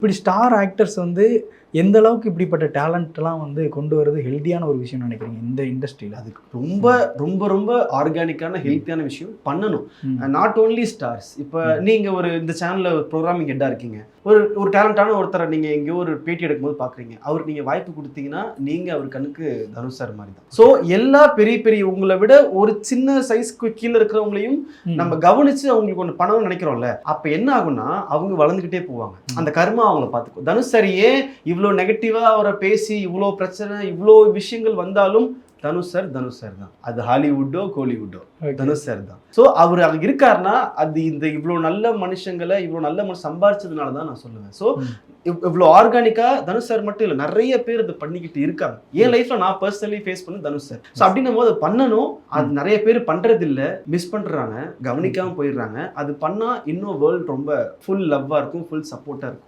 இப்படி star actors வந்து எந்த அளவுக்கு இப்படிப்பட்ட டேலண்ட்லாம் வந்து கொண்டு வரது ஹெல்த்தியான ஒரு விஷயம் நினைக்கிறீங்க இந்த இண்டஸ்ட்ரியில்? அதுக்கு ரொம்ப ரொம்ப ரொம்ப ஆர்கானிக்கான ஹெல்த்தியான விஷயம் பண்ணணும். Not only stars. இப்போ நீங்கள் ஒரு இந்த சேனலில் ப்ரோக்ராமிங் ஹெட்டாக இருக்கீங்க, ஒரு டேலண்டான ஒருத்தரை நீங்கள் எங்கேயோ ஒரு பேட்டி எடுக்கும்போது பார்க்குறீங்க, அவருக்கு நீங்கள் வாய்ப்பு கொடுத்தீங்கன்னா நீங்கள் அவர் கண்ணுக்கு தனுஷ் சார் மாதிரி தான். ஸோ எல்லா பெரிய பெரிய உங்களை விட ஒரு சின்ன சைஸ்க்கு கீழே இருக்கிறவங்களையும் நம்ம கவனித்து அவங்களுக்கு ஒன்று பண்ணணும்னு நினைக்கிறோம்ல, அப்போ என்ன ஆகும்னா அவங்க வளர்ந்துக்கிட்டே போவாங்க. அந்த கர்மா அவங்கள பார்த்துக்கும். தனுஷ் சார் ஏன் இவ்வளோ நெகட்டிவாக அவரை பேசி இவ்வளோ பிரச்சனை இவ்வளோ விஷயங்கள் வந்தாலும் தனுஷ் சார் தான். அது ஹாலிவுட்டோ கோலிவுட்டோ தனுஷ் சார் தான். ஸோ அவர் அங்கே இருக்காருன்னா அது இந்த இவ்வளோ நல்ல மனுஷங்களை இவ்வளோ நல்ல மனுஷன் சம்பாரிச்சதுனால தான் நான் சொல்லுவேன். ஸோ இவ்வளோ ஆர்கானிக்காக தனுஷ் சார் மட்டும் இல்லை, நிறைய பேர் இதை பண்ணிக்கிட்டு இருக்காங்க. என் லைஃப்பில் நான் பர்சனலி ஃபேஸ் பண்ண தனுஷ் சார். ஸோ அப்படின்னும் போது பண்ணணும். அது நிறைய பேர் பண்ணுறதில்ல, மிஸ் பண்ணுறாங்க, கவனிக்காமல் போயிடுறாங்க. அது பண்ணால் இன்னும் வேர்ல்டு ரொம்ப ஃபுல் லவ்வாக இருக்கும், ஃபுல் சப்போர்ட்டாக இருக்கும்.